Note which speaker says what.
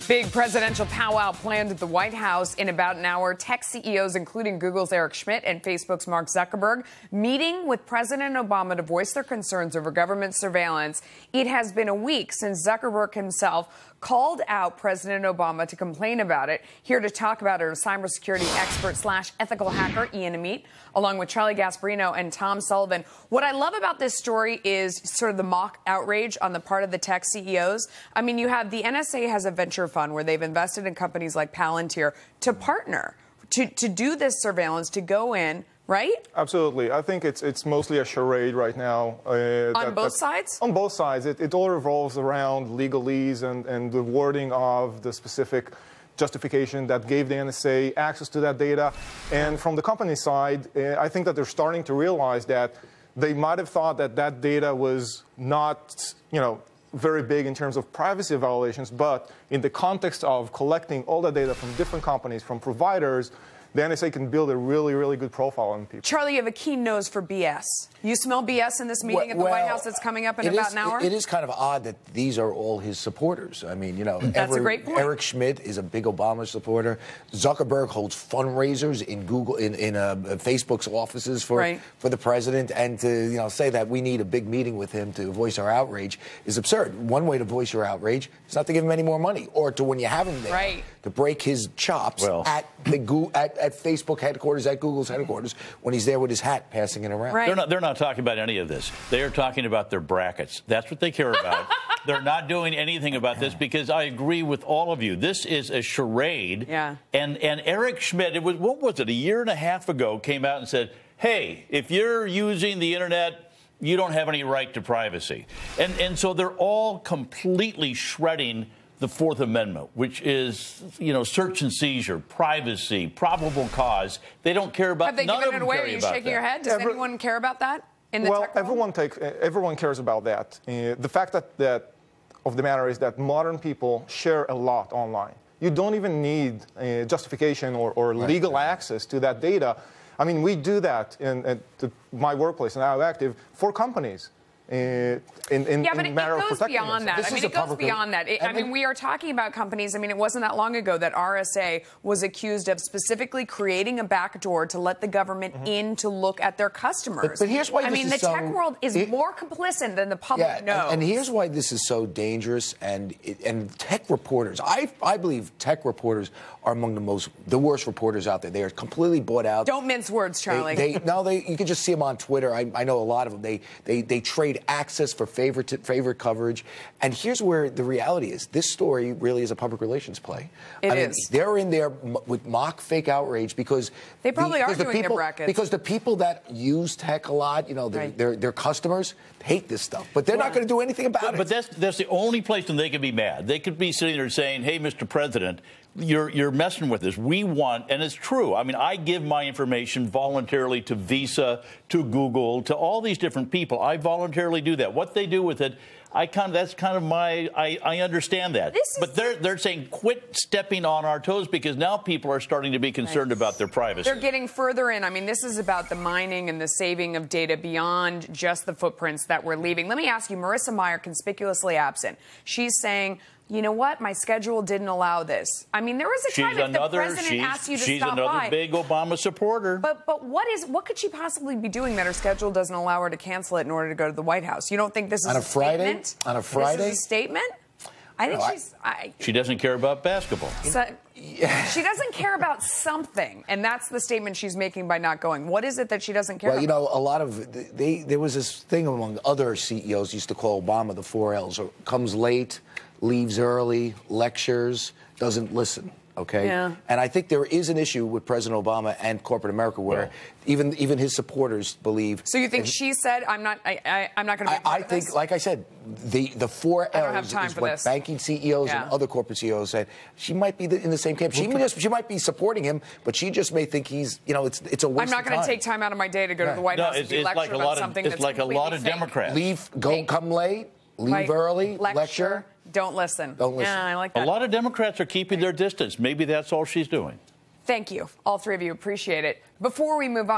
Speaker 1: Big presidential powwow planned at the White House in about an hour. Tech CEOs, including Google's Eric Schmidt and Facebook's Mark Zuckerberg, meeting with President Obama to voice their concerns over government surveillance. It has been a week since Zuckerberg himself called out President Obama to complain about it. Here to talk about it are cybersecurity expert / ethical hacker Ian Amit, along with Charlie Gasparino and Tom Sullivan. What I love about this story is sort of the mock outrage on the part of the tech CEOs. I mean, you have the NSA has a venture fund where they've invested in companies like Palantir to partner, to do this surveillance, to go in, right?
Speaker 2: Absolutely. I think it's mostly a charade right now.
Speaker 1: On both sides?
Speaker 2: On both sides. It all revolves around legalese and the wording of the specific justification that gave the NSA access to that data. And from the company side, I think that they're starting to realize that they might have thought that that data was not, very big in terms of privacy violations, but in the context of collecting all the data from different companies, from providers, the NSA can build a really, really good profile on people.
Speaker 1: Charlie, you have a keen nose for BS. You smell BS in this meeting at the White House that's coming up in about an hour?
Speaker 3: It is kind of odd that these are all his supporters. I mean,
Speaker 1: that's a great point.
Speaker 3: Eric Schmidt is a big Obama supporter. Zuckerberg holds fundraisers in Google, in Facebook's offices for the president, and to say that we need a big meeting with him to voice our outrage is absurd. One way to voice your outrage is not to give him any more money, or to, when you have him there, to break his chops at Facebook headquarters, at Google's headquarters, when he's there with his hat passing it around.
Speaker 4: They're not talking about any of this. They are talking about their brackets. That's what they care about. They're not doing anything about this, because I agree with all of you. This is a charade.
Speaker 1: Yeah.
Speaker 4: And Eric Schmidt, what was it, a year and a half ago, came out and said, hey, if you're using the internet, you don't have any right to privacy. And so they're all completely shredding the Fourth Amendment, which is, search and seizure, privacy, probable cause. They don't care about.
Speaker 1: Have they given it away? Are you shaking your head? Does anyone care about that in the tech world?
Speaker 2: Everyone cares about that. The fact that of the matter is that modern people share a lot online. You don't even need justification or legal access to that data. I mean, we do that in my workplace, and I'm active for companies. It goes
Speaker 1: beyond that. It goes beyond that. We are talking about companies. It wasn't that long ago that RSA was accused of specifically creating a backdoor to let the government in to look at their customers.
Speaker 3: But here's why
Speaker 1: the tech world is more complicit than the public knows.
Speaker 3: And here's why this is so dangerous. And tech reporters, I believe tech reporters are among the worst reporters out there. They are completely bought out.
Speaker 1: Don't mince words, Charlie.
Speaker 3: You can just see them on Twitter. I know a lot of them. They trade access for favorite coverage. And here's where the reality is. This story really is a public relations play.
Speaker 1: It is.
Speaker 3: They're in there with mock fake outrage because
Speaker 1: they probably are doing their brackets.
Speaker 3: Because the people that use tech a lot, their customers hate this stuff. But they're not going to do anything about it.
Speaker 4: But that's the only place when they can be mad. They could be sitting there saying, hey, Mr. President, you're messing with us. We want, and it's true. I give my information voluntarily to Visa, to Google, to all these different people. I voluntarily do that. What they do with it, I understand that. But they're saying quit stepping on our toes, because now people are starting to be concerned about their privacy.
Speaker 1: They're getting further in. This is about the mining and the saving of data beyond just the footprints that we're leaving. Let me ask you, Marissa Mayer, conspicuously absent. She's saying, you know what? My schedule didn't allow this. There was a time if the president asked you to stop by.
Speaker 4: She's another big Obama supporter.
Speaker 1: But what could she possibly be doing that her schedule doesn't allow her to cancel it in order to go to the White House? You don't think this is
Speaker 3: on a Friday?
Speaker 1: Statement?
Speaker 3: On a Friday?
Speaker 1: This is a statement? I think
Speaker 4: she doesn't care about basketball.
Speaker 1: She doesn't care about something, and that's the statement she's making by not going. What is it that she doesn't care about?
Speaker 3: A lot of there was this thing among other CEOs used to call Obama the 4 L's: comes late, leaves early, lectures, doesn't listen. Okay.
Speaker 1: Yeah.
Speaker 3: And I think there is an issue with President Obama and corporate America where even his supporters believe.
Speaker 1: So you think she said, I'm not going to be a part of this?
Speaker 3: Like I said, the 4 L's is what banking CEOs and other corporate CEOs said. She might be in the same camp. She might be supporting him, but she just may think he's, it's a waste of time.
Speaker 1: I'm not going to take time out of my day to go to the White House and be lectured about something that's
Speaker 4: like a lot of Democrats.
Speaker 3: Come late, leave early, lecture.
Speaker 1: Don't listen. Yeah, I like that.
Speaker 4: A lot of Democrats are keeping their distance. Maybe that's all she's doing.
Speaker 1: Thank you. All three of you. Appreciate it. Before we move on.